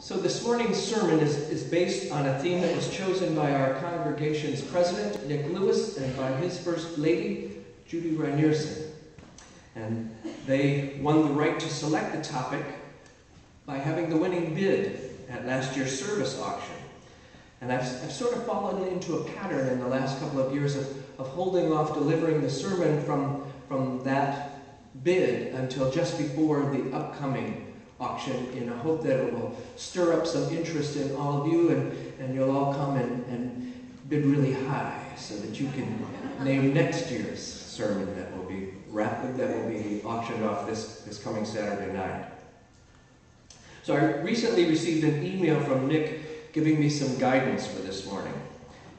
So this morning's sermon is based on a theme that was chosen by our congregation's president, Nick Lewis, and by his first lady, Judy Reinierson. And they won the right to select the topic by having the winning bid at last year's service auction. And I've sort of fallen into a pattern in the last couple of years of holding off delivering the sermon from that bid until just before the upcoming auction, in a hope that it will stir up some interest in all of you, and you'll all come and bid really high so that you can name next year's sermon that will be auctioned off this coming Saturday night. So I recently received an email from Nick giving me some guidance for this morning.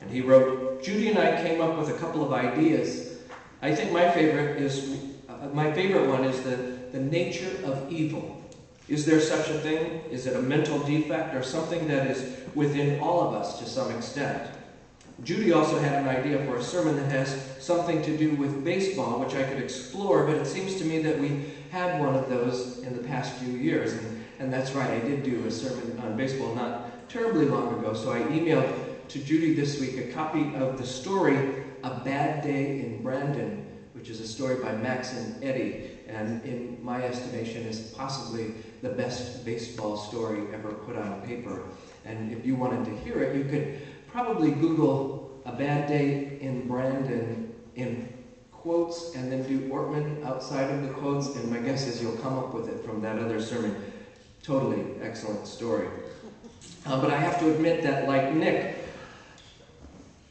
And he wrote, "Judy and I came up with a couple of ideas. I think my favorite one is the nature of evil. Is there such a thing? Is it a mental defect or something that is within all of us to some extent?" Judy also had an idea for a sermon that has something to do with baseball, which I could explore, but it seems to me that we had one of those in the past few years. And that's right, I did do a sermon on baseball not terribly long ago, so I emailed to Judy this week a copy of the story, A Bad Day in Brandon, which is a story by Max and Eddie, and in my estimation is possibly the best baseball story ever put on paper. And if you wanted to hear it, you could probably Google A Bad Day in Brandon in quotes and then do Ortman outside of the quotes, and my guess is you'll come up with it from that other sermon. Totally excellent story. But I have to admit that, like Nick,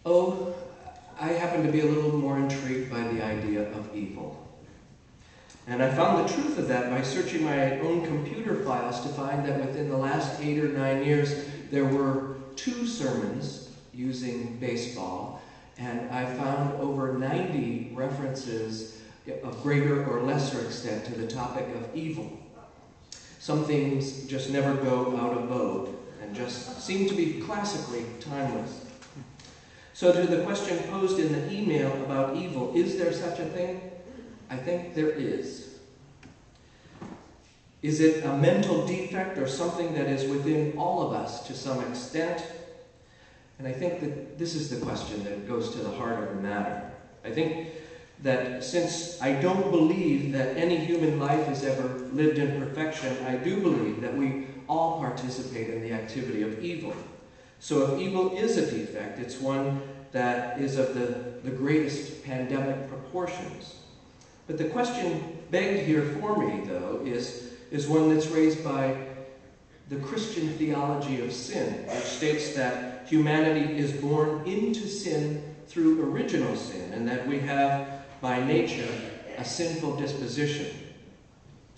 I happen to be a little more intrigued by the idea of evil. And I found the truth of that by searching my own computer files to find that within the last 8 or 9 years, there were 2 sermons using baseball, and I found over 90 references of greater or lesser extent to the topic of evil. Some things just never go out of vogue and just seem to be classically timeless. So to the question posed in the email about evil, is there such a thing? I think there is. Is it a mental defect or something that is within all of us to some extent? And I think that this is the question that goes to the heart of the matter. I think that since I don't believe that any human life has ever lived in perfection, I do believe that we all participate in the activity of evil. So if evil is a defect, it's one that is of the greatest pandemic proportions. But the question begged here for me, though, is one that's raised by the Christian theology of sin, which states that humanity is born into sin through original sin, and that we have, by nature, a sinful disposition.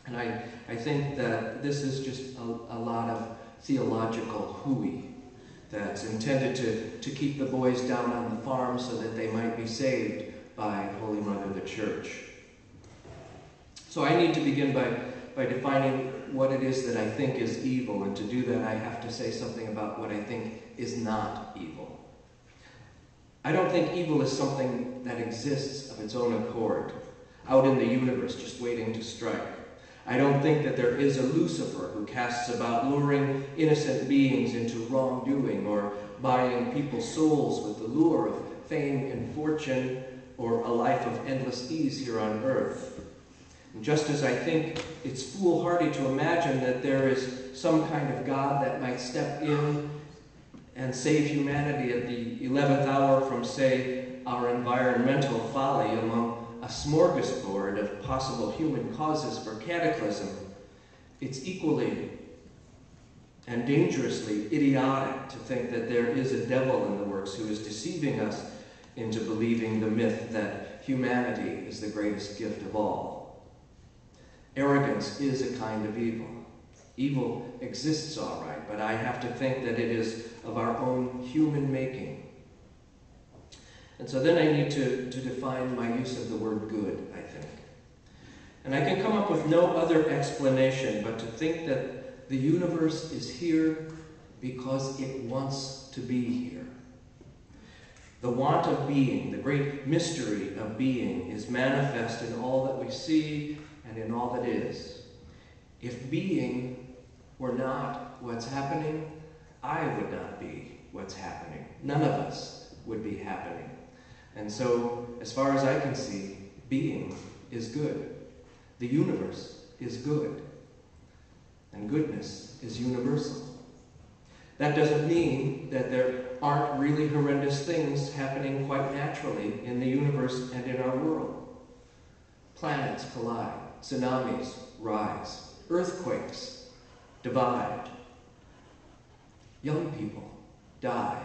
And I think that this is just a lot of theological hooey that's intended to keep the boys down on the farm so that they might be saved by Holy Mother the Church. So I need to begin by defining what it is that I think is evil, and to do that I have to say something about what I think is not evil. I don't think evil is something that exists of its own accord, out in the universe just waiting to strike. I don't think that there is a Lucifer who casts about luring innocent beings into wrongdoing or buying people's souls with the lure of fame and fortune or a life of endless ease here on earth. And just as I think it's foolhardy to imagine that there is some kind of God that might step in and save humanity at the 11th hour from, say, our environmental folly among a smorgasbord of possible human causes for cataclysm, it's equally and dangerously idiotic to think that there is a devil in the works who is deceiving us into believing the myth that humanity is the greatest gift of all. Arrogance is a kind of evil. Evil exists all right, but I have to think that it is of our own human making. And so then I need to define my use of the word good, I think. And I can come up with no other explanation but to think that the universe is here because it wants to be here. The want of being, the great mystery of being, is manifest in all that we see and in all that is. If being were not what's happening, I would not be what's happening. None of us would be happening. And so, as far as I can see, being is good. The universe is good. And goodness is universal. That doesn't mean that there aren't really horrendous things happening quite naturally in the universe and in our world. Planets collide, tsunamis rise, earthquakes divide, young people die.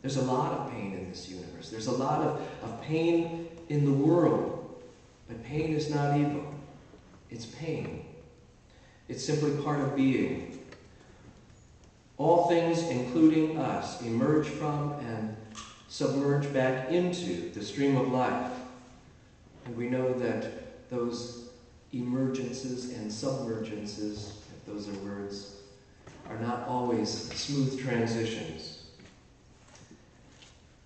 There's a lot of pain in this universe. There's a lot of pain in the world, but pain is not evil. It's pain. It's simply part of being. All things, including us, emerge from and submerge back into the stream of life. And we know that those emergences and submergences, if those are words, are not always smooth transitions.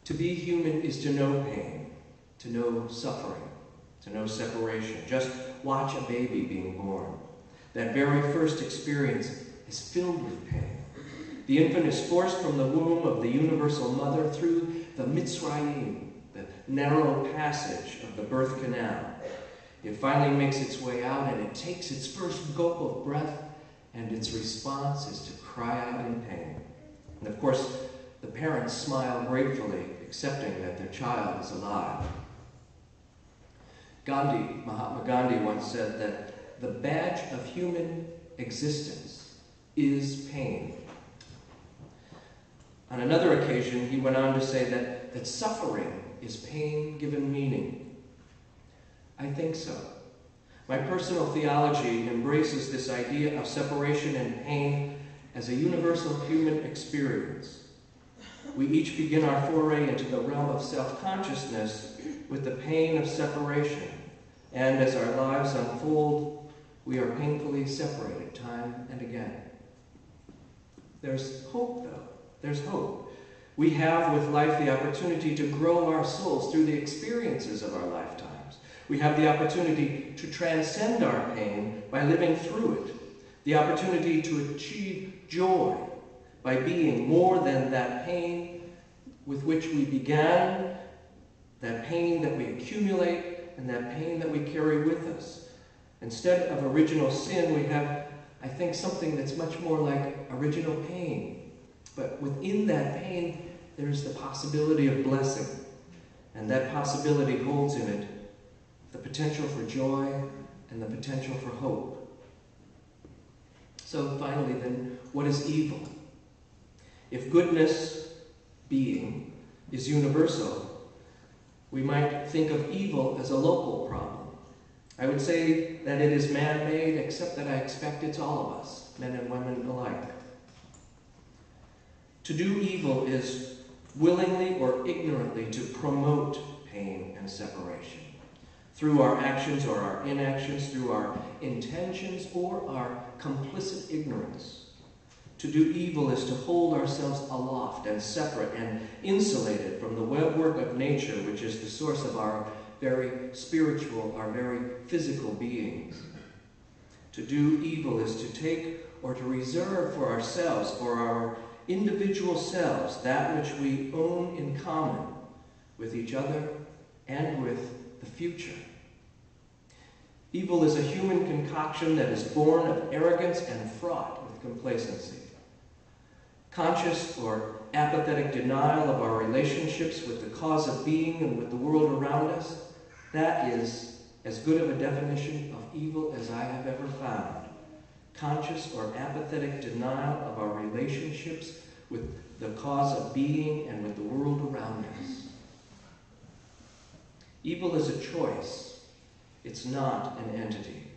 To be human is to know pain, to know suffering, to know separation. Just watch a baby being born. That very first experience is filled with pain. The infant is forced from the womb of the universal mother through the Mitzrayim, the narrow passage of the birth canal. It finally makes its way out, and it takes its first gulp of breath, and its response is to cry out in pain. And of course, the parents smile gratefully, accepting that their child is alive. Mahatma Gandhi once said that the badge of human existence is pain. On another occasion, he went on to say that suffering is pain given meaning. I think so. My personal theology embraces this idea of separation and pain as a universal human experience. We each begin our foray into the realm of self-consciousness with the pain of separation, and as our lives unfold, we are painfully separated time and again. There's hope, though. There's hope. We have with life the opportunity to grow our souls through the experiences of our lifetimes. We have the opportunity to transcend our pain by living through it. The opportunity to achieve joy by being more than that pain with which we began, that pain that we accumulate, and that pain that we carry with us. Instead of original sin, we have, I think, something that's much more like original pain. But within that pain, there's the possibility of blessing. And that possibility holds in it the potential for joy and the potential for hope. So finally then, what is evil? If goodness, being, is universal, we might think of evil as a local problem. I would say that it is man-made, except that I expect it's all of us, men and women alike. To do evil is willingly or ignorantly to promote pain and separation. Through our actions or our inactions, through our intentions or our complicit ignorance. To do evil is to hold ourselves aloft and separate and insulated from the webwork of nature, which is the source of our very spiritual, our very physical beings. To do evil is to take or to reserve for ourselves, for our individual selves, that which we own in common with each other and with the future. Evil is a human concoction that is born of arrogance and fraught with complacency. Conscious or apathetic denial of our relationships with the cause of being and with the world around us, that is as good of a definition of evil as I have ever found. Conscious or apathetic denial of our relationships with the cause of being and with the world around us. Evil is a choice. It's not an entity.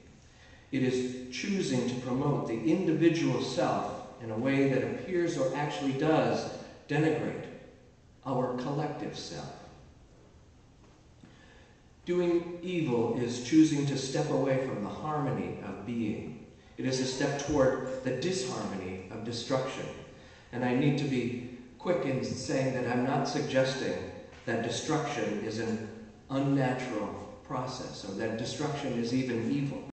It is choosing to promote the individual self in a way that appears or actually does denigrate our collective self. Doing evil is choosing to step away from the harmony of being. It is a step toward the disharmony of destruction. And I need to be quick in saying that I'm not suggesting that destruction is an unnatural process or that destruction is even evil.